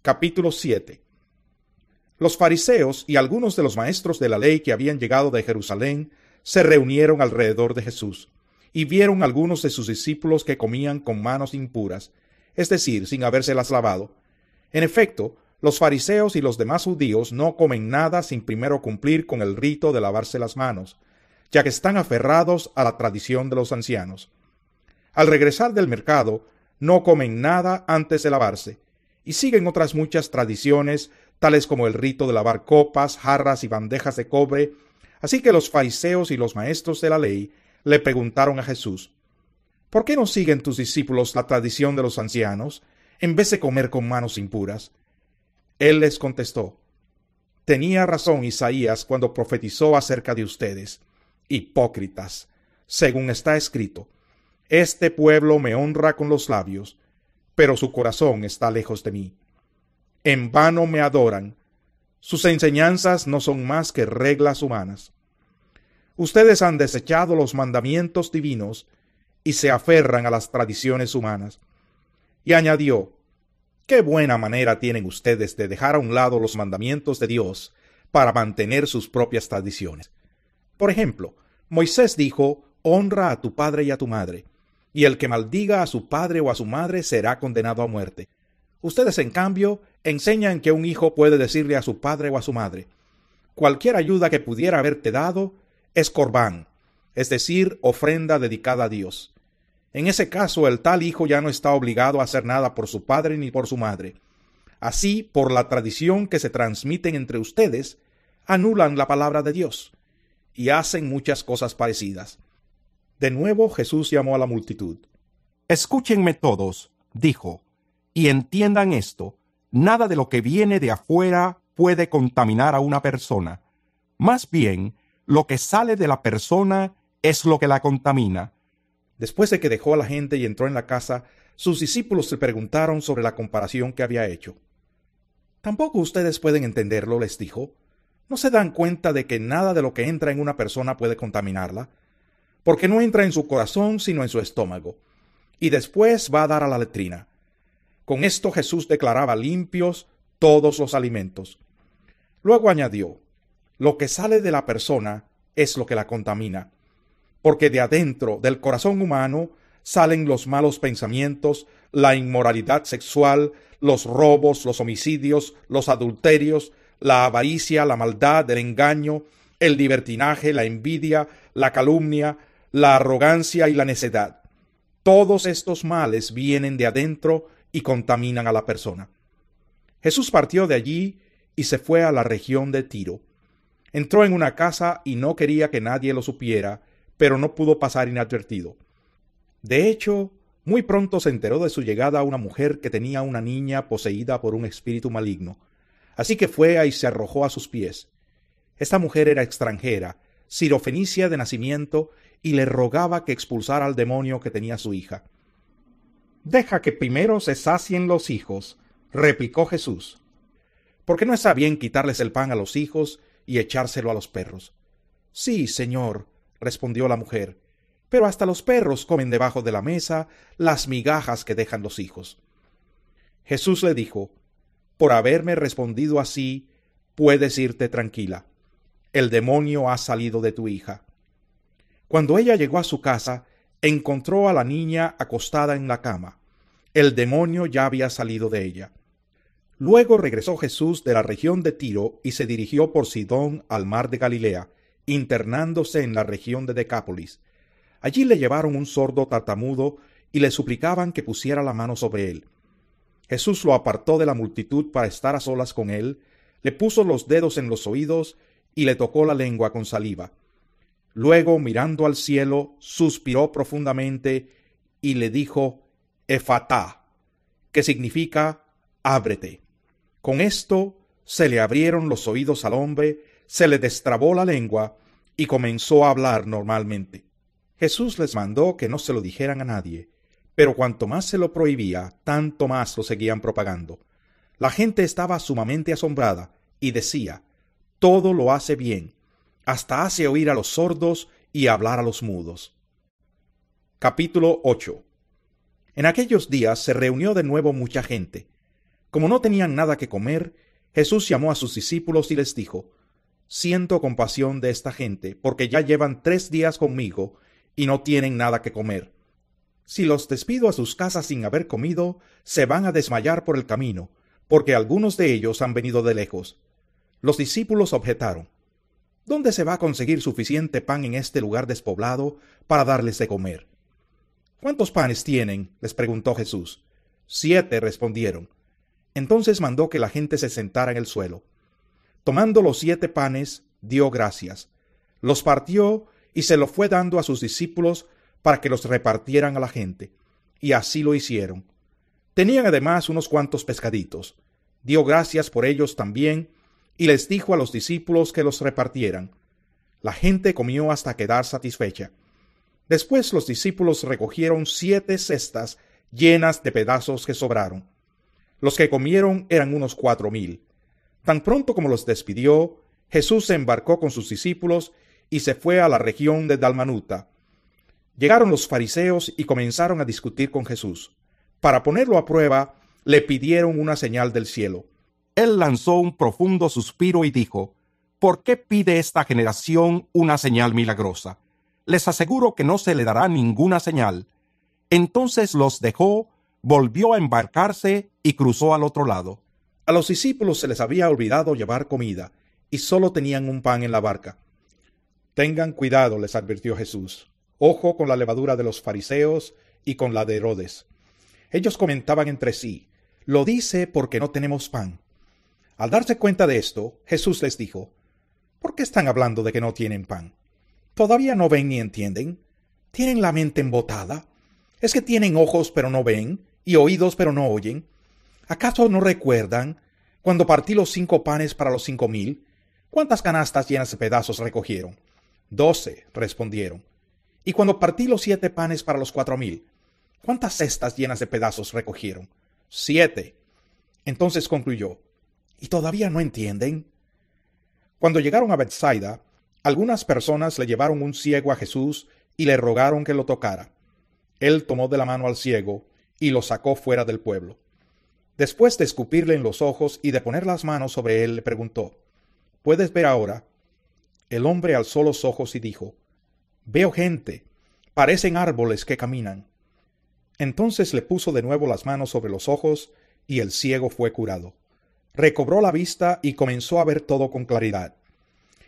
Capítulo 7. Los fariseos y algunos de los maestros de la ley que habían llegado de Jerusalén se reunieron alrededor de Jesús, y vieron algunos de sus discípulos que comían con manos impuras, es decir, sin habérselas lavado. En efecto, los fariseos y los demás judíos no comen nada sin primero cumplir con el rito de lavarse las manos, ya que están aferrados a la tradición de los ancianos. Al regresar del mercado, no comen nada antes de lavarse, y siguen otras muchas tradiciones, tales como el rito de lavar copas, jarras y bandejas de cobre. Así que los fariseos y los maestros de la ley le preguntaron a Jesús: ¿por qué no siguen tus discípulos la tradición de los ancianos, en vez de comer con manos impuras? Él les contestó: tenía razón Isaías cuando profetizó acerca de ustedes, hipócritas, según está escrito: este pueblo me honra con los labios, pero su corazón está lejos de mí. En vano me adoran, sus enseñanzas no son más que reglas humanas. Ustedes han desechado los mandamientos divinos y se aferran a las tradiciones humanas. Y añadió: qué buena manera tienen ustedes de dejar a un lado los mandamientos de Dios para mantener sus propias tradiciones. Por ejemplo, Moisés dijo: honra a tu padre y a tu madre, y el que maldiga a su padre o a su madre será condenado a muerte. Ustedes, en cambio, enseñan que un hijo puede decirle a su padre o a su madre: cualquier ayuda que pudiera haberte dado es corbán, es decir, ofrenda dedicada a Dios. En ese caso, el tal hijo ya no está obligado a hacer nada por su padre ni por su madre. Así, por la tradición que se transmiten entre ustedes, anulan la palabra de Dios y hacen muchas cosas parecidas. De nuevo Jesús llamó a la multitud. Escúchenme todos, dijo, y entiendan esto: nada de lo que viene de afuera puede contaminar a una persona. Más bien, lo que sale de la persona es lo que la contamina. Después de que dejó a la gente y entró en la casa, sus discípulos le preguntaron sobre la comparación que había hecho. ¿Tampoco ustedes pueden entenderlo?, les dijo. ¿No se dan cuenta de que nada de lo que entra en una persona puede contaminarla? Porque no entra en su corazón sino en su estómago, y después va a dar a la letrina. Con esto Jesús declaraba limpios todos los alimentos. Luego añadió: lo que sale de la persona es lo que la contamina, porque de adentro del corazón humano salen los malos pensamientos, la inmoralidad sexual, los robos, los homicidios, los adulterios, la avaricia, la maldad, el engaño, el libertinaje, la envidia, la calumnia, la arrogancia y la necedad. Todos estos males vienen de adentro y contaminan a la persona. Jesús partió de allí y se fue a la región de Tiro. Entró en una casa y no quería que nadie lo supiera, pero no pudo pasar inadvertido. De hecho, muy pronto se enteró de su llegada una mujer que tenía una niña poseída por un espíritu maligno. Así que fue y se arrojó a sus pies. Esta mujer era extranjera, sirofenicia de nacimiento, y le rogaba que expulsara al demonio que tenía su hija. «Deja que primero se sacien los hijos», replicó Jesús, «porque no está bien quitarles el pan a los hijos y echárselo a los perros». «Sí, Señor», respondió la mujer, «pero hasta los perros comen debajo de la mesa las migajas que dejan los hijos». Jesús le dijo: «Por haberme respondido así, puedes irte tranquila. El demonio ha salido de tu hija». Cuando ella llegó a su casa, encontró a la niña acostada en la cama. El demonio ya había salido de ella. Luego regresó Jesús de la región de Tiro y se dirigió por Sidón al mar de Galilea, internándose en la región de Decápolis. Allí le llevaron un sordo tartamudo y le suplicaban que pusiera la mano sobre él. Jesús lo apartó de la multitud para estar a solas con él, le puso los dedos en los oídos y le tocó la lengua con saliva. Luego, mirando al cielo, suspiró profundamente y le dijo: «Efatá», que significa «ábrete». Con esto se le abrieron los oídos al hombre, se le destrabó la lengua y comenzó a hablar normalmente. Jesús les mandó que no se lo dijeran a nadie, pero cuanto más se lo prohibía, tanto más lo seguían propagando. La gente estaba sumamente asombrada y decía: «Todo lo hace bien, hasta hace oír a los sordos y hablar a los mudos». Capítulo 8. En aquellos días se reunió de nuevo mucha gente. Como no tenían nada que comer, Jesús llamó a sus discípulos y les dijo: Siento compasión de esta gente, porque ya llevan 3 días conmigo y no tienen nada que comer. Si los despido a sus casas sin haber comido, se van a desmayar por el camino, porque algunos de ellos han venido de lejos. Los discípulos objetaron: ¿Dónde se va a conseguir suficiente pan en este lugar despoblado para darles de comer? ¿Cuántos panes tienen?, les preguntó Jesús. 7, respondieron. Entonces mandó que la gente se sentara en el suelo. Tomando los 7 panes, dio gracias, los partió y se los fue dando a sus discípulos para que los repartieran a la gente, y así lo hicieron. Tenían además unos cuantos pescaditos. Dio gracias por ellos también, y les dijo a los discípulos que los repartieran. La gente comió hasta quedar satisfecha. Después los discípulos recogieron 7 cestas llenas de pedazos que sobraron. Los que comieron eran unos 4,000. Tan pronto como los despidió, Jesús se embarcó con sus discípulos y se fue a la región de Dalmanuta. Llegaron los fariseos y comenzaron a discutir con Jesús. Para ponerlo a prueba, le pidieron una señal del cielo. Él lanzó un profundo suspiro y dijo: ¿Por qué pide esta generación una señal milagrosa? Les aseguro que no se le dará ninguna señal. Entonces los dejó, volvió a embarcarse y cruzó al otro lado. A los discípulos se les había olvidado llevar comida, y solo tenían un pan en la barca. Tengan cuidado, les advirtió Jesús. Ojo con la levadura de los fariseos y con la de Herodes. Ellos comentaban entre sí: lo dice porque no tenemos pan. Al darse cuenta de esto, Jesús les dijo: ¿Por qué están hablando de que no tienen pan? ¿Todavía no ven ni entienden? ¿Tienen la mente embotada? ¿Es que tienen ojos pero no ven, y oídos pero no oyen? ¿Acaso no recuerdan cuando partí los 5 panes para los 5,000? ¿Cuántas canastas llenas de pedazos recogieron? 12, respondieron. Y cuando partí los 7 panes para los 4,000, ¿cuántas cestas llenas de pedazos recogieron? 7. Entonces concluyó: ¿y todavía no entienden? Cuando llegaron a Betsaida, algunas personas le llevaron un ciego a Jesús y le rogaron que lo tocara. Él tomó de la mano al ciego y lo sacó fuera del pueblo. Después de escupirle en los ojos y de poner las manos sobre él, le preguntó: ¿puedes ver ahora? El hombre alzó los ojos y dijo: veo gente, parecen árboles que caminan. Entonces le puso de nuevo las manos sobre los ojos y el ciego fue curado. Recobró la vista y comenzó a ver todo con claridad.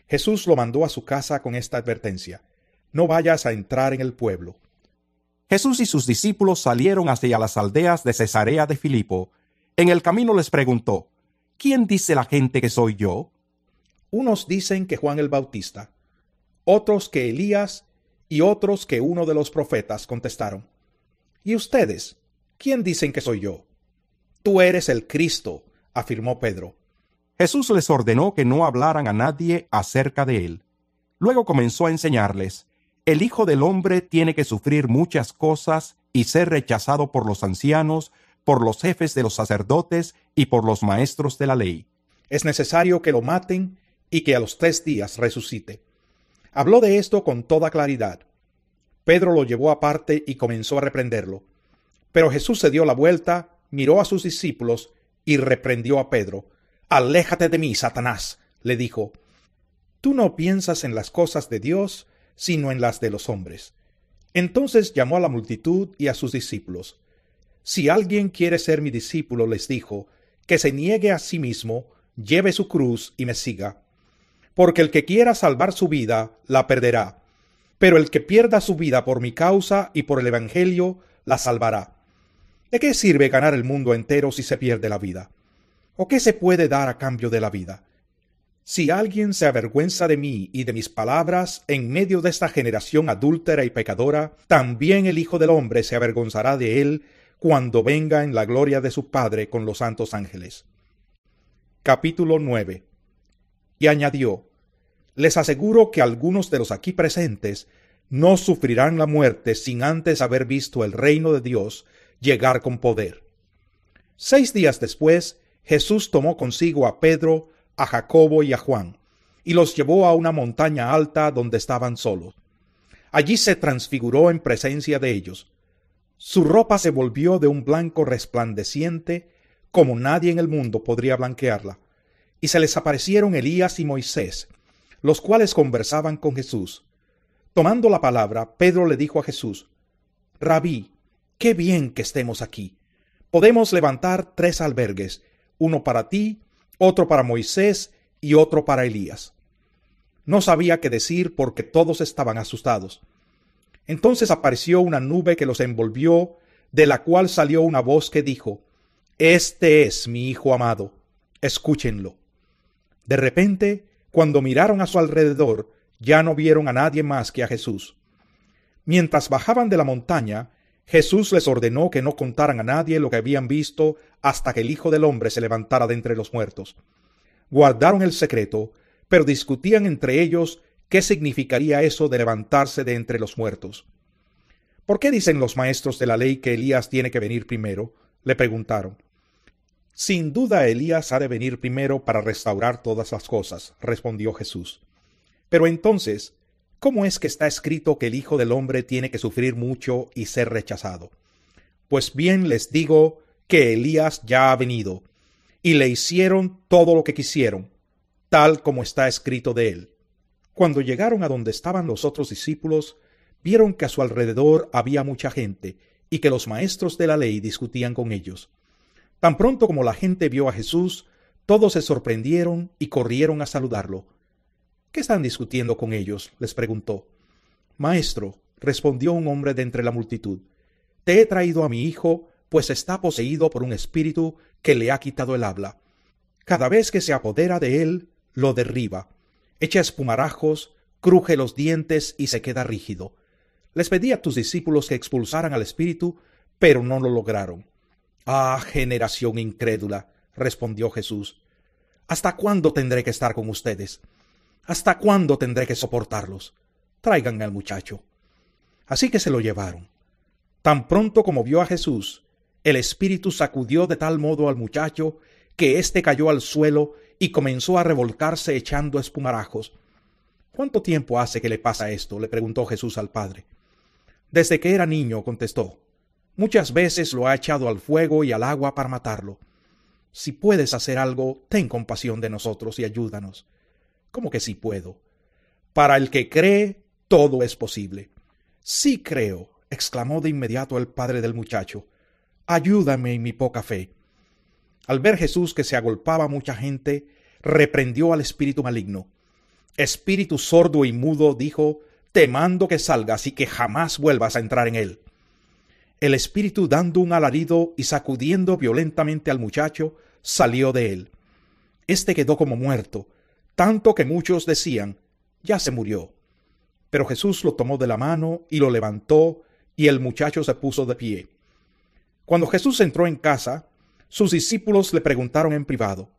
Jesús lo mandó a su casa con esta advertencia: no vayas a entrar en el pueblo. Jesús y sus discípulos salieron hacia las aldeas de Cesarea de Filipo. En el camino les preguntó: ¿quién dice la gente que soy yo? Unos dicen que Juan el Bautista, otros que Elías y otros que uno de los profetas, contestaron. ¿Y ustedes? ¿Quién dicen que soy yo? Tú eres el Cristo, afirmó Pedro. Jesús les ordenó que no hablaran a nadie acerca de él. Luego comenzó a enseñarles: el Hijo del Hombre tiene que sufrir muchas cosas y ser rechazado por los ancianos, por los jefes de los sacerdotes y por los maestros de la ley. Es necesario que lo maten y que a los 3 días resucite. Habló de esto con toda claridad. Pedro lo llevó aparte y comenzó a reprenderlo. Pero Jesús se dio la vuelta, miró a sus discípulos y reprendió a Pedro. «Aléjate de mí, Satanás», le dijo. «Tú no piensas en las cosas de Dios, sino en las de los hombres». Entonces llamó a la multitud y a sus discípulos. «Si alguien quiere ser mi discípulo», les dijo, «que se niegue a sí mismo, lleve su cruz y me siga. Porque el que quiera salvar su vida, la perderá. Pero el que pierda su vida por mi causa y por el Evangelio, la salvará. ¿De qué sirve ganar el mundo entero si se pierde la vida? ¿O qué se puede dar a cambio de la vida? Si alguien se avergüenza de mí y de mis palabras en medio de esta generación adúltera y pecadora, también el Hijo del Hombre se avergonzará de él cuando venga en la gloria de su Padre con los santos ángeles». Capítulo 9. Y añadió: «Les aseguro que algunos de los aquí presentes no sufrirán la muerte sin antes haber visto el reino de Dios llegar con poder». 6 días después, Jesús tomó consigo a Pedro, a Jacobo y a Juan, y los llevó a una montaña alta donde estaban solos. Allí se transfiguró en presencia de ellos. Su ropa se volvió de un blanco resplandeciente, como nadie en el mundo podría blanquearla. Y se les aparecieron Elías y Moisés, los cuales conversaban con Jesús. Tomando la palabra, Pedro le dijo a Jesús: Rabí, qué bien que estemos aquí. Podemos levantar 3 albergues, uno para ti, otro para Moisés y otro para Elías. No sabía qué decir porque todos estaban asustados. Entonces apareció una nube que los envolvió, de la cual salió una voz que dijo: Este es mi Hijo amado, escúchenlo. De repente, cuando miraron a su alrededor, ya no vieron a nadie más que a Jesús. Mientras bajaban de la montaña, Jesús les ordenó que no contaran a nadie lo que habían visto hasta que el Hijo del Hombre se levantara de entre los muertos. Guardaron el secreto, pero discutían entre ellos qué significaría eso de levantarse de entre los muertos. ¿Por qué dicen los maestros de la ley que Elías tiene que venir primero?, le preguntaron. Sin duda Elías ha de venir primero para restaurar todas las cosas, respondió Jesús. Pero entonces, ¿cómo es que está escrito que el Hijo del Hombre tiene que sufrir mucho y ser rechazado? Pues bien les digo que Elías ya ha venido, y le hicieron todo lo que quisieron, tal como está escrito de él. Cuando llegaron a donde estaban los otros discípulos, vieron que a su alrededor había mucha gente, y que los maestros de la ley discutían con ellos. Tan pronto como la gente vio a Jesús, todos se sorprendieron y corrieron a saludarlo. ¿Qué están discutiendo con ellos?, les preguntó. Maestro, respondió un hombre de entre la multitud, te he traído a mi hijo, pues está poseído por un espíritu que le ha quitado el habla. Cada vez que se apodera de él, lo derriba, echa espumarajos, cruje los dientes y se queda rígido. Les pedí a tus discípulos que expulsaran al espíritu, pero no lo lograron. Ah, generación incrédula, respondió Jesús. ¿Hasta cuándo tendré que estar con ustedes? ¿Hasta cuándo tendré que soportarlos? Tráiganme al muchacho. Así que se lo llevaron. Tan pronto como vio a Jesús, el espíritu sacudió de tal modo al muchacho que éste cayó al suelo y comenzó a revolcarse echando espumarajos. ¿Cuánto tiempo hace que le pasa esto?, le preguntó Jesús al padre. Desde que era niño, contestó. Muchas veces lo ha echado al fuego y al agua para matarlo. Si puedes hacer algo, ten compasión de nosotros y ayúdanos. ¿Cómo que sí puedo? Para el que cree, todo es posible. Sí creo, exclamó de inmediato el padre del muchacho. Ayúdame en mi poca fe. Al ver Jesús que se agolpaba mucha gente, reprendió al espíritu maligno. Espíritu sordo y mudo, dijo, te mando que salgas y que jamás vuelvas a entrar en él. El espíritu, dando un alarido y sacudiendo violentamente al muchacho, salió de él. Este quedó como muerto, tanto que muchos decían, ya se murió. Pero Jesús lo tomó de la mano y lo levantó, y el muchacho se puso de pie. Cuando Jesús entró en casa, sus discípulos le preguntaron en privado,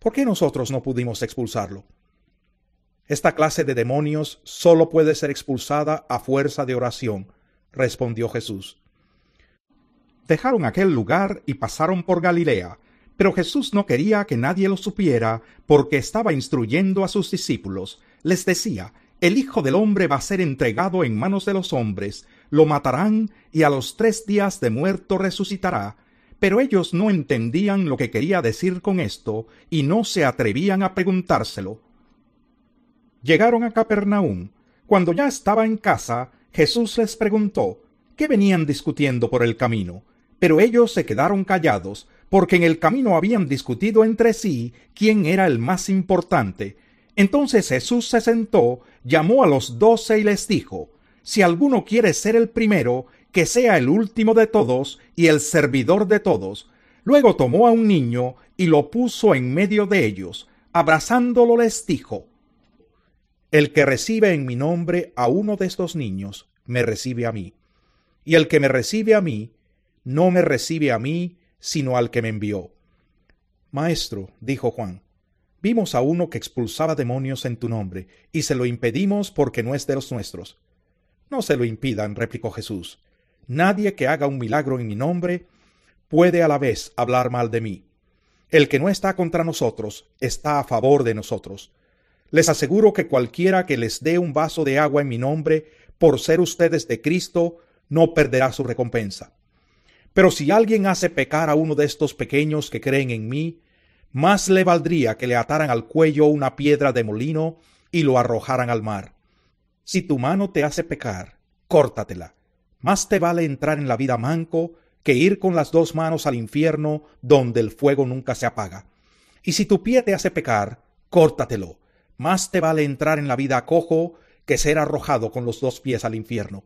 ¿por qué nosotros no pudimos expulsarlo? Esta clase de demonios solo puede ser expulsada a fuerza de oración, respondió Jesús. Dejaron aquel lugar y pasaron por Galilea, pero Jesús no quería que nadie lo supiera porque estaba instruyendo a sus discípulos. Les decía, el Hijo del Hombre va a ser entregado en manos de los hombres, lo matarán y a los 3 días de muerto resucitará. Pero ellos no entendían lo que quería decir con esto y no se atrevían a preguntárselo. Llegaron a Capernaum. Cuando ya estaba en casa, Jesús les preguntó, ¿qué venían discutiendo por el camino? Pero ellos se quedaron callados, porque en el camino habían discutido entre sí quién era el más importante. Entonces Jesús se sentó, llamó a los 12 y les dijo, si alguno quiere ser el primero, que sea el último de todos y el servidor de todos. Luego tomó a un niño y lo puso en medio de ellos. Abrazándolo les dijo, el que recibe en mi nombre a uno de estos niños, me recibe a mí. Y el que me recibe a mí, no me recibe a mí, sino al que me envió. Maestro, dijo Juan, vimos a uno que expulsaba demonios en tu nombre, y se lo impedimos porque no es de los nuestros. No se lo impidan, replicó Jesús. Nadie que haga un milagro en mi nombre puede a la vez hablar mal de mí. El que no está contra nosotros está a favor de nosotros. Les aseguro que cualquiera que les dé un vaso de agua en mi nombre, por ser ustedes de Cristo, no perderá su recompensa. Pero si alguien hace pecar a uno de estos pequeños que creen en mí, más le valdría que le ataran al cuello una piedra de molino y lo arrojaran al mar. Si tu mano te hace pecar, córtatela. Más te vale entrar en la vida manco que ir con las dos manos al infierno donde el fuego nunca se apaga. Y si tu pie te hace pecar, córtatelo. Más te vale entrar en la vida cojo que ser arrojado con los dos pies al infierno.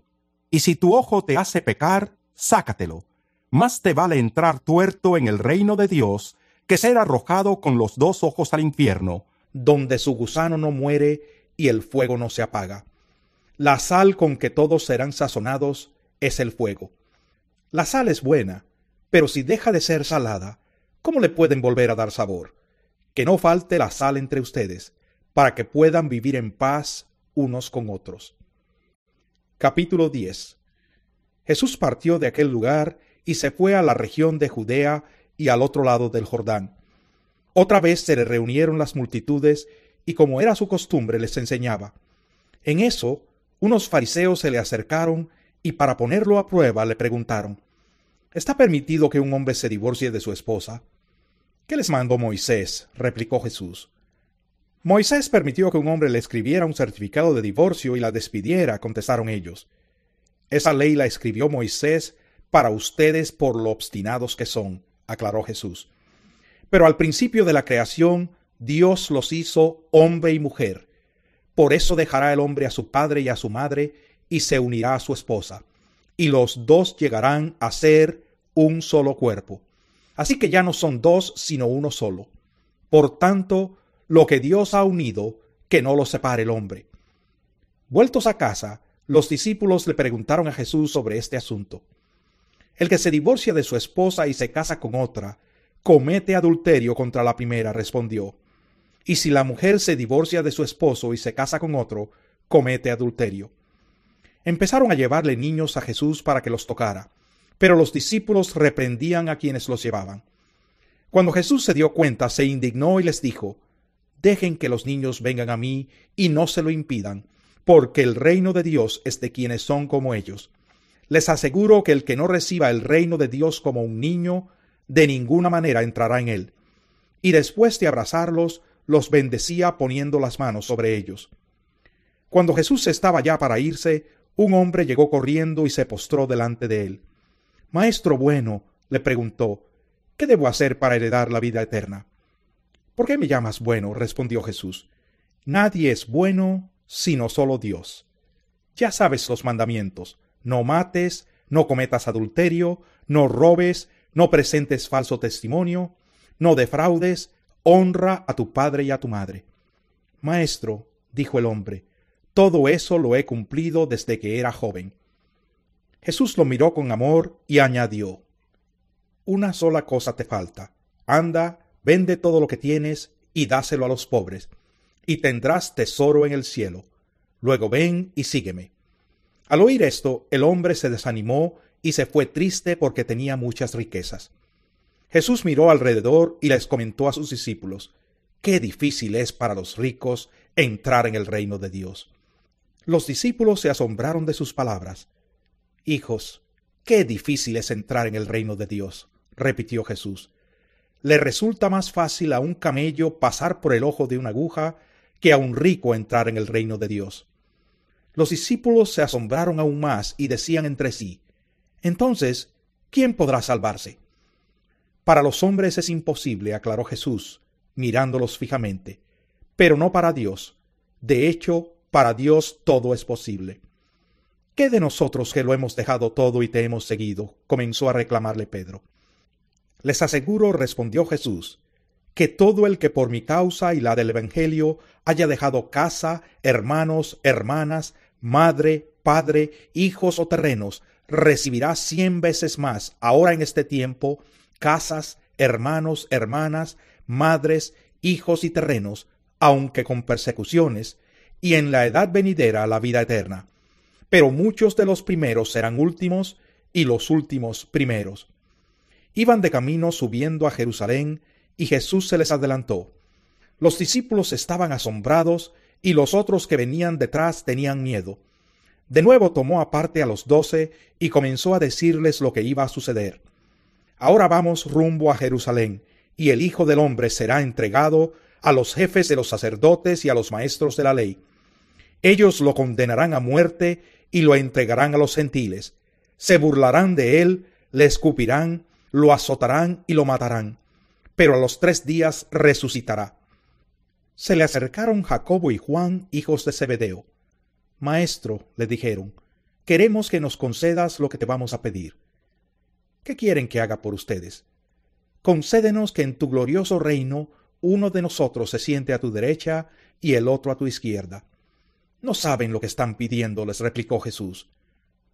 Y si tu ojo te hace pecar, sácatelo. Más te vale entrar tuerto en el reino de Dios que ser arrojado con los dos ojos al infierno, donde su gusano no muere y el fuego no se apaga. La sal con que todos serán sazonados es el fuego. La sal es buena, pero si deja de ser salada, ¿cómo le pueden volver a dar sabor? Que no falte la sal entre ustedes, para que puedan vivir en paz unos con otros. Capítulo 10. Jesús partió de aquel lugar y se fue a la región de Judea y al otro lado del Jordán. Otra vez se le reunieron las multitudes y como era su costumbre les enseñaba. En eso, unos fariseos se le acercaron y para ponerlo a prueba le preguntaron: ¿Está permitido que un hombre se divorcie de su esposa? ¿Qué les mandó Moisés?, replicó Jesús. Moisés permitió que un hombre le escribiera un certificado de divorcio y la despidiera, contestaron ellos. Esa ley la escribió Moisés para ustedes por lo obstinados que son, aclaró Jesús. Pero al principio de la creación, Dios los hizo hombre y mujer. Por eso dejará el hombre a su padre y a su madre, y se unirá a su esposa, y los dos llegarán a ser un solo cuerpo. Así que ya no son dos, sino uno solo. Por tanto, lo que Dios ha unido, que no lo separe el hombre. Vueltos a casa, los discípulos le preguntaron a Jesús sobre este asunto. El que se divorcia de su esposa y se casa con otra, comete adulterio contra la primera, respondió. Y si la mujer se divorcia de su esposo y se casa con otro, comete adulterio. Empezaron a llevarle niños a Jesús para que los tocara, pero los discípulos reprendían a quienes los llevaban. Cuando Jesús se dio cuenta, se indignó y les dijo: Dejen que los niños vengan a mí y no se lo impidan, porque el reino de Dios es de quienes son como ellos. Les aseguro que el que no reciba el reino de Dios como un niño, de ninguna manera entrará en él. Y después de abrazarlos, los bendecía poniendo las manos sobre ellos. Cuando Jesús estaba ya para irse, un hombre llegó corriendo y se postró delante de él. Maestro bueno, le preguntó, ¿qué debo hacer para heredar la vida eterna? ¿Por qué me llamas bueno?, respondió Jesús. Nadie es bueno sino solo Dios. Ya sabes los mandamientos: no mates, no cometas adulterio, no robes, no presentes falso testimonio, no defraudes, honra a tu padre y a tu madre. Maestro, dijo el hombre, todo eso lo he cumplido desde que era joven. Jesús lo miró con amor y añadió: Una sola cosa te falta. Anda, vende todo lo que tienes y dáselo a los pobres, y tendrás tesoro en el cielo. Luego ven y sígueme. Al oír esto, el hombre se desanimó y se fue triste porque tenía muchas riquezas. Jesús miró alrededor y les comentó a sus discípulos: Qué difícil es para los ricos entrar en el reino de Dios. Los discípulos se asombraron de sus palabras. Hijos, qué difícil es entrar en el reino de Dios, repitió Jesús. Le resulta más fácil a un camello pasar por el ojo de una aguja que a un rico entrar en el reino de Dios. Los discípulos se asombraron aún más y decían entre sí: Entonces, ¿quién podrá salvarse? Para los hombres es imposible, aclaró Jesús, mirándolos fijamente, pero no para Dios. De hecho, para Dios todo es posible. ¿Qué de nosotros que lo hemos dejado todo y te hemos seguido?, comenzó a reclamarle Pedro. Les aseguro, respondió Jesús, que todo el que por mi causa y la del Evangelio haya dejado casa, hermanos, hermanas, madre, padre, hijos o terrenos, recibirá 100 veces más ahora en este tiempo, casas, hermanos, hermanas, madres, hijos y terrenos, aunque con persecuciones, y en la edad venidera la vida eterna. Pero muchos de los primeros serán últimos, y los últimos primeros. Iban de camino subiendo a Jerusalén, y Jesús se les adelantó. Los discípulos estaban asombrados, y los otros que venían detrás tenían miedo. De nuevo tomó aparte a los 12, y comenzó a decirles lo que iba a suceder. Ahora vamos rumbo a Jerusalén, y el Hijo del Hombre será entregado a los jefes de los sacerdotes y a los maestros de la ley. Ellos lo condenarán a muerte y lo entregarán a los gentiles. Se burlarán de él, le escupirán, lo azotarán y lo matarán. Pero a los 3 días resucitará. Se le acercaron Jacobo y Juan, hijos de Zebedeo. Maestro, le dijeron, queremos que nos concedas lo que te vamos a pedir. ¿Qué quieren que haga por ustedes? Concédenos que en tu glorioso reino uno de nosotros se siente a tu derecha y el otro a tu izquierda. No saben lo que están pidiendo, les replicó Jesús.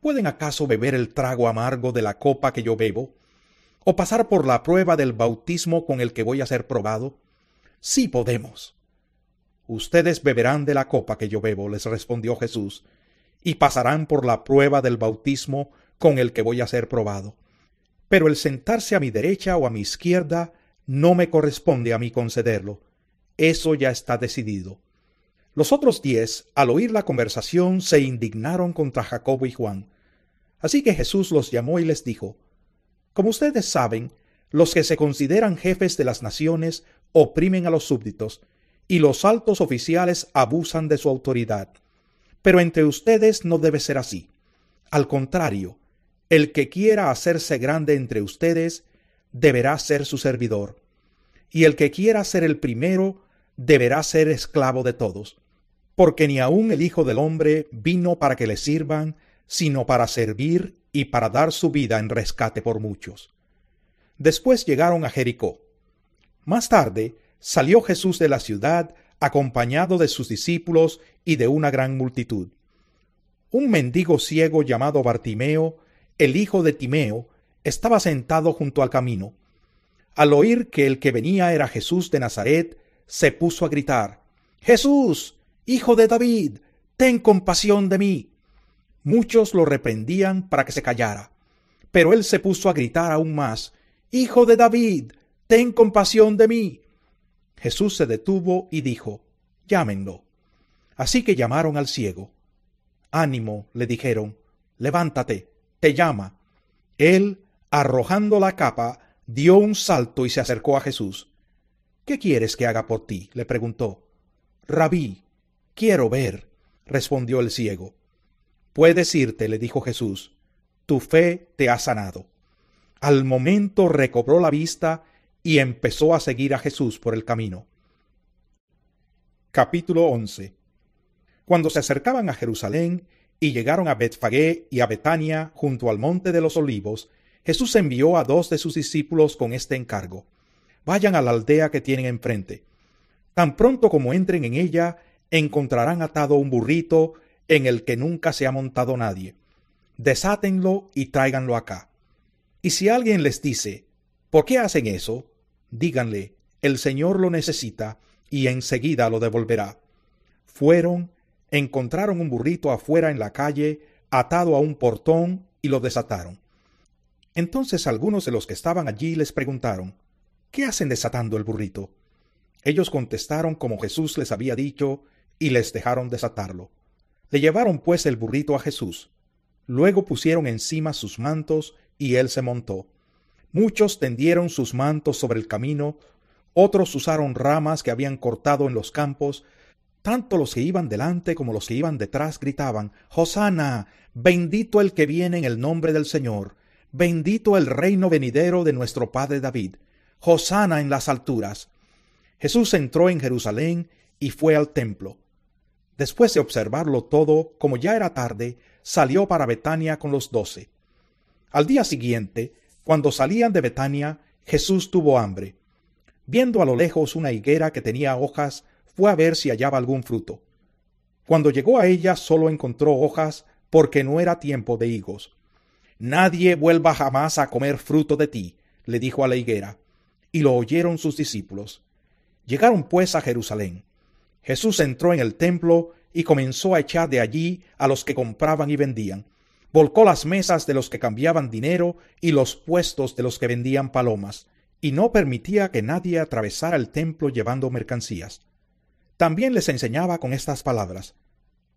¿Pueden acaso beber el trago amargo de la copa que yo bebo? ¿O pasar por la prueba del bautismo con el que voy a ser probado? Sí podemos. Ustedes beberán de la copa que yo bebo, les respondió Jesús, y pasarán por la prueba del bautismo con el que voy a ser probado. Pero el sentarse a mi derecha o a mi izquierda no me corresponde a mí concederlo. Eso ya está decidido. Los otros 10, al oír la conversación, se indignaron contra Jacobo y Juan. Así que Jesús los llamó y les dijo: Como ustedes saben, los que se consideran jefes de las naciones oprimen a los súbditos, y los altos oficiales abusan de su autoridad. Pero entre ustedes no debe ser así. Al contrario, el que quiera hacerse grande entre ustedes deberá ser su servidor, y el que quiera ser el primero deberá ser esclavo de todos, porque ni aun el Hijo del Hombre vino para que le sirvan, sino para servir y para dar su vida en rescate por muchos. Después llegaron a Jericó. Más tarde salió Jesús de la ciudad, acompañado de sus discípulos y de una gran multitud. Un mendigo ciego llamado Bartimeo, el hijo de Timeo, estaba sentado junto al camino. Al oír que el que venía era Jesús de Nazaret, se puso a gritar: «Jesús, hijo de David, ten compasión de mí». Muchos lo reprendían para que se callara, pero él se puso a gritar aún más: «Hijo de David, ten compasión de mí». Jesús se detuvo y dijo: «Llámenlo». Así que llamaron al ciego. «Ánimo», le dijeron, «levántate, te llama». Él, arrojando la capa, dio un salto y se acercó a Jesús. «¿Qué quieres que haga por ti?», le preguntó. «Rabí, quiero ver», respondió el ciego. «Puedes irte», le dijo Jesús, «tu fe te ha sanado». Al momento recobró la vista y empezó a seguir a Jesús por el camino. Capítulo 11. Cuando se acercaban a Jerusalén y llegaron a Betfagé y a Betania junto al monte de los Olivos, Jesús envió a 2 de sus discípulos con este encargo: «Vayan a la aldea que tienen enfrente. Tan pronto como entren en ella, encontrarán atado un burrito en el que nunca se ha montado nadie. Desátenlo y tráiganlo acá. Y si alguien les dice: ¿por qué hacen eso?, díganle: el Señor lo necesita y enseguida lo devolverá». Fueron, encontraron un burrito afuera en la calle, atado a un portón, y lo desataron. Entonces algunos de los que estaban allí les preguntaron: «¿Qué hacen desatando el burrito?». Ellos contestaron como Jesús les había dicho, y les dejaron desatarlo. Le llevaron pues el burrito a Jesús. Luego pusieron encima sus mantos, y él se montó. Muchos tendieron sus mantos sobre el camino, otros usaron ramas que habían cortado en los campos. Tanto los que iban delante como los que iban detrás gritaban: «Hosana, bendito el que viene en el nombre del Señor, bendito el reino venidero de nuestro padre David, Hosana en las alturas». Jesús entró en Jerusalén y fue al templo. Después de observarlo todo, como ya era tarde, salió para Betania con los 12. Al día siguiente, cuando salían de Betania, Jesús tuvo hambre. Viendo a lo lejos una higuera que tenía hojas, fue a ver si hallaba algún fruto. Cuando llegó a ella, solo encontró hojas, porque no era tiempo de higos. «Nadie vuelva jamás a comer fruto de ti», le dijo a la higuera. Y lo oyeron sus discípulos. Llegaron pues a Jerusalén. Jesús entró en el templo y comenzó a echar de allí a los que compraban y vendían. Volcó las mesas de los que cambiaban dinero y los puestos de los que vendían palomas, y no permitía que nadie atravesara el templo llevando mercancías. También les enseñaba con estas palabras: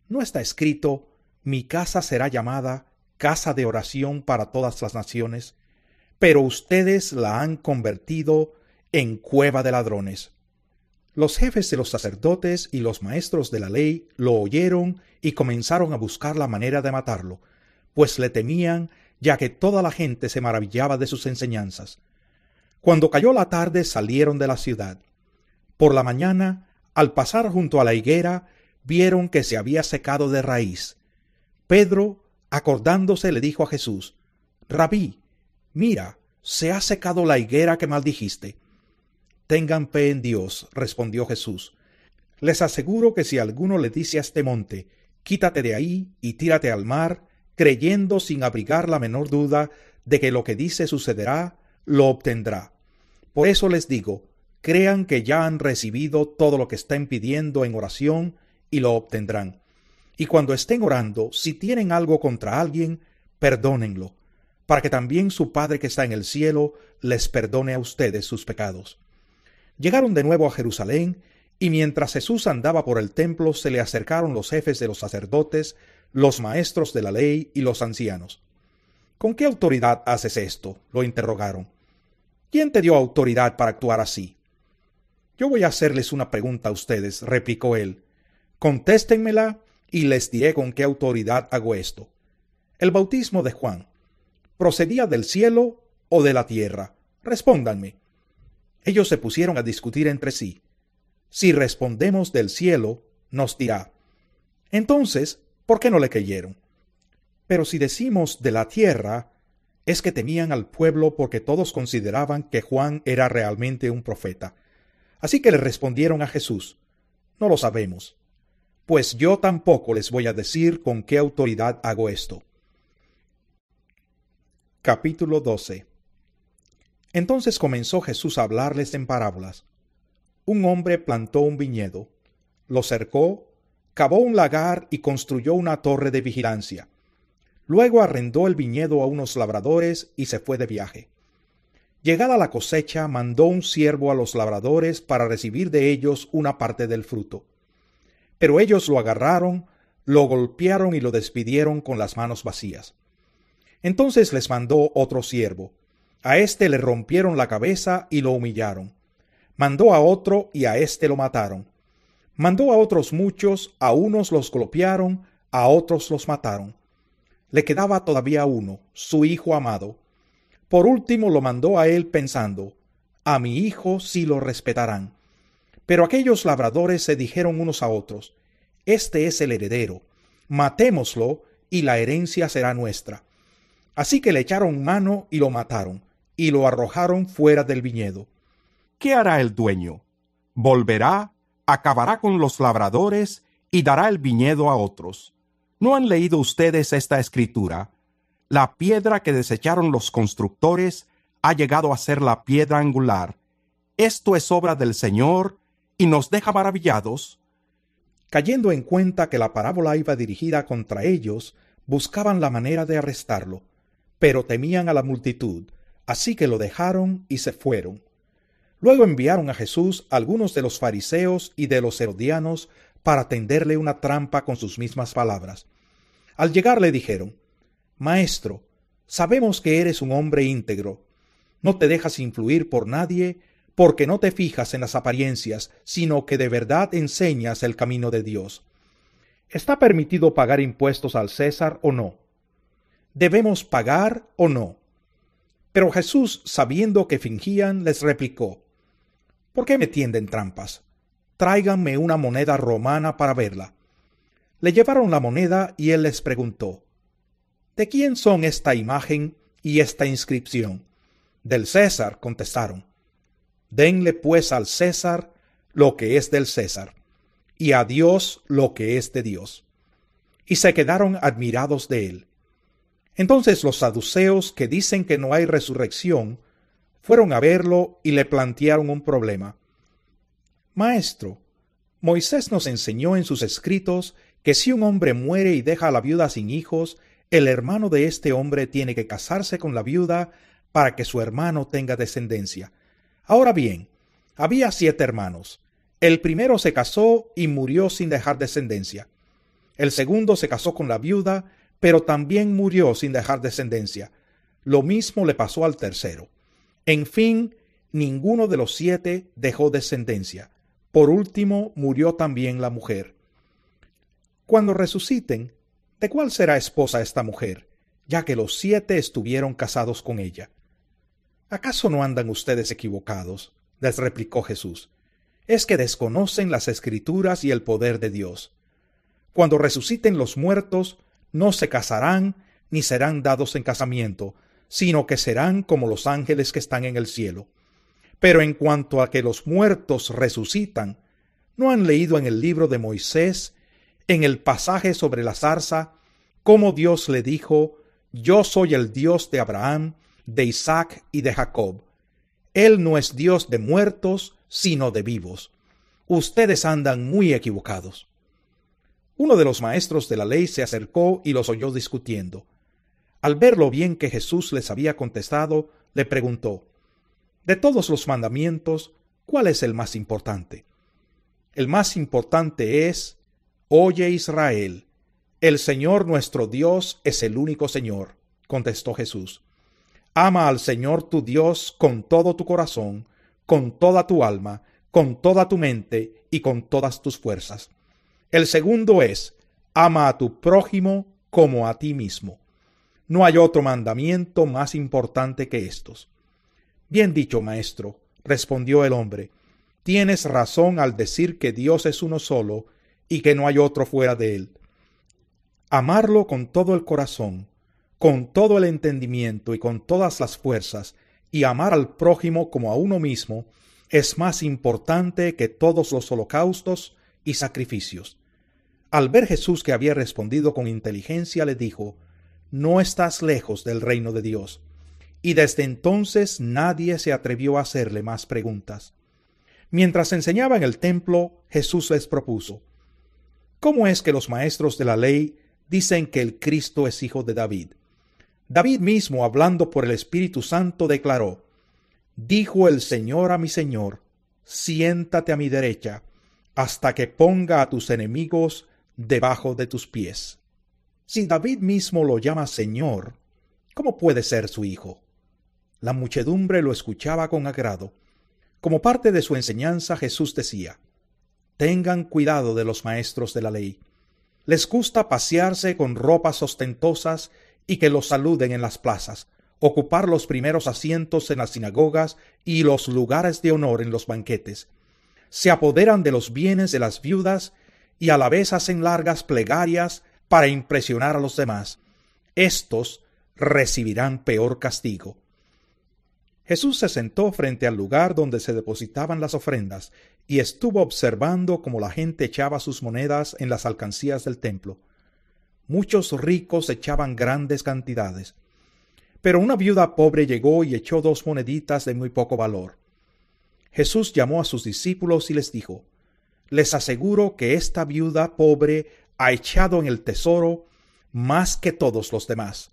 «¿No está escrito: mi casa será llamada casa de oración para todas las naciones? pero ustedes la han convertido en cueva de ladrones. Los jefes de los sacerdotes y los maestros de la ley lo oyeron y comenzaron a buscar la manera de matarlo, pues le temían, ya que toda la gente se maravillaba de sus enseñanzas. Cuando cayó la tarde salieron de la ciudad. Por la mañana, al pasar junto a la higuera, vieron que se había secado de raíz. Pedro, acordándose, le dijo a Jesús: «Rabí, mira, se ha secado la higuera que maldijiste». «Tengan fe en Dios», respondió Jesús. «Les aseguro que si alguno le dice a este monte, quítate de ahí y tírate al mar, creyendo sin abrigar la menor duda de que lo que dice sucederá, lo obtendrá. Por eso les digo, crean que ya han recibido todo lo que están pidiendo en oración y lo obtendrán. Y cuando estén orando, si tienen algo contra alguien, perdónenlo, para que también su Padre que está en el cielo les perdone a ustedes sus pecados». Llegaron de nuevo a Jerusalén, y mientras Jesús andaba por el templo se le acercaron los jefes de los sacerdotes, los maestros de la ley y los ancianos. «¿Con qué autoridad haces esto?», lo interrogaron. «¿Quién te dio autoridad para actuar así?». «Yo voy a hacerles una pregunta a ustedes», replicó él. «Contéstenmela y les diré con qué autoridad hago esto. El bautismo de Juan, ¿procedía del cielo o de la tierra? Respóndanme». Ellos se pusieron a discutir entre sí. «Si respondemos del cielo», nos dirá. Entonces, ¿por qué no le creyeron? Pero si decimos de la tierra, es que temían al pueblo porque todos consideraban que Juan era realmente un profeta. Así que le respondieron a Jesús: «No lo sabemos. Pues yo tampoco les voy a decir con qué autoridad hago esto». Capítulo 12. Entonces comenzó Jesús a hablarles en parábolas. Un hombre plantó un viñedo, lo cercó, cavó un lagar y construyó una torre de vigilancia. Luego arrendó el viñedo a unos labradores y se fue de viaje. Llegada la cosecha, mandó un siervo a los labradores para recibir de ellos una parte del fruto. Pero ellos lo agarraron, lo golpearon y lo despidieron con las manos vacías. Entonces les mandó otro siervo. A éste le rompieron la cabeza y lo humillaron. Mandó a otro y a éste lo mataron. Mandó a otros muchos, a unos los golpearon, a otros los mataron. Le quedaba todavía uno, su hijo amado. Por último lo mandó a él pensando: «A mi hijo sí lo respetarán». Pero aquellos labradores se dijeron unos a otros: «Este es el heredero, matémoslo y la herencia será nuestra». Así que le echaron mano y lo mataron, y lo arrojaron fuera del viñedo. ¿Qué hará el dueño? Volverá, acabará con los labradores y dará el viñedo a otros. ¿No han leído ustedes esta escritura? La piedra que desecharon los constructores ha llegado a ser la piedra angular. Esto es obra del Señor y nos deja maravillados. Cayendo en cuenta que la parábola iba dirigida contra ellos, buscaban la manera de arrestarlo, pero temían a la multitud, así que lo dejaron y se fueron. Luego enviaron a Jesús algunos de los fariseos y de los herodianos para tenderle una trampa con sus mismas palabras. Al llegar le dijeron: «Maestro, sabemos que eres un hombre íntegro. No te dejas influir por nadie, porque no te fijas en las apariencias, sino que de verdad enseñas el camino de Dios. ¿Está permitido pagar impuestos al César o no? ¿Debemos pagar o no?». Pero Jesús, sabiendo que fingían, les replicó: «¿Por qué me tienden trampas? Tráiganme una moneda romana para verla». Le llevaron la moneda y él les preguntó: «¿De quién son esta imagen y esta inscripción?». «Del César», contestaron. «Denle pues al César lo que es del César, y a Dios lo que es de Dios». Y se quedaron admirados de él. Entonces los saduceos, que dicen que no hay resurrección, fueron a verlo y le plantearon un problema. «Maestro, Moisés nos enseñó en sus escritos que si un hombre muere y deja a la viuda sin hijos, el hermano de este hombre tiene que casarse con la viuda para que su hermano tenga descendencia. Ahora bien, había 7 hermanos. El primero se casó y murió sin dejar descendencia. El segundo se casó con la viuda, pero también murió sin dejar descendencia. Lo mismo le pasó al tercero. En fin, ninguno de los 7 dejó descendencia. Por último, murió también la mujer. Cuando resuciten, ¿de cuál será esposa esta mujer, ya que los 7 estuvieron casados con ella? ¿Acaso no andan ustedes equivocados?, les replicó Jesús. Es que desconocen las Escrituras y el poder de Dios. Cuando resuciten los muertos, no se casarán ni serán dados en casamiento, sino que serán como los ángeles que están en el cielo. Pero en cuanto a que los muertos resucitan, ¿no han leído en el libro de Moisés, en el pasaje sobre la zarza, cómo Dios le dijo: Yo soy el Dios de Abraham, de Isaac y de Jacob? Él no es Dios de muertos, sino de vivos. Ustedes andan muy equivocados. Uno de los maestros de la ley se acercó y los oyó discutiendo. Al ver lo bien que Jesús les había contestado, le preguntó: de todos los mandamientos, ¿cuál es el más importante? El más importante es: Oye, Israel, el Señor nuestro Dios es el único Señor, contestó Jesús. Ama al Señor tu Dios con todo tu corazón, con toda tu alma, con toda tu mente y con todas tus fuerzas. El segundo es: ama a tu prójimo como a ti mismo. No hay otro mandamiento más importante que estos. Bien dicho, maestro, respondió el hombre. Tienes razón al decir que Dios es uno solo y que no hay otro fuera de él. Amarlo con todo el corazón, con todo el entendimiento y con todas las fuerzas, y amar al prójimo como a uno mismo, es más importante que todos los holocaustos y sacrificios. Al ver Jesús que había respondido con inteligencia, le dijo: no estás lejos del reino de Dios. Y desde entonces nadie se atrevió a hacerle más preguntas. Mientras enseñaba en el templo, Jesús les propuso: ¿cómo es que los maestros de la ley dicen que el Cristo es hijo de David? David mismo, hablando por el Espíritu Santo, declaró: dijo el Señor a mi Señor: siéntate a mi derecha, hasta que ponga a tus enemigos debajo de tus pies. Si David mismo lo llama Señor, ¿cómo puede ser su hijo? La muchedumbre lo escuchaba con agrado. Como parte de su enseñanza, Jesús decía: tengan cuidado de los maestros de la ley. Les gusta pasearse con ropas ostentosas y que los saluden en las plazas, ocupar los primeros asientos en las sinagogas y los lugares de honor en los banquetes. Se apoderan de los bienes de las viudas y a la vez hacen largas plegarias para impresionar a los demás. Estos recibirán peor castigo. Jesús se sentó frente al lugar donde se depositaban las ofrendas y estuvo observando cómo la gente echaba sus monedas en las alcancías del templo. Muchos ricos echaban grandes cantidades, pero una viuda pobre llegó y echó 2 moneditas de muy poco valor. Jesús llamó a sus discípulos y les dijo: les aseguro que esta viuda pobre ha echado en el tesoro más que todos los demás.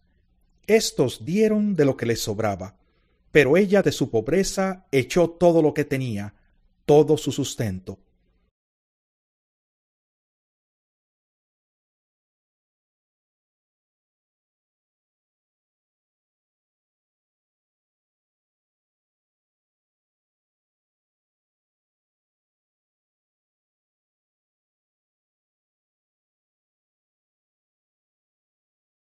Estos dieron de lo que les sobraba, pero ella de su pobreza echó todo lo que tenía, todo su sustento.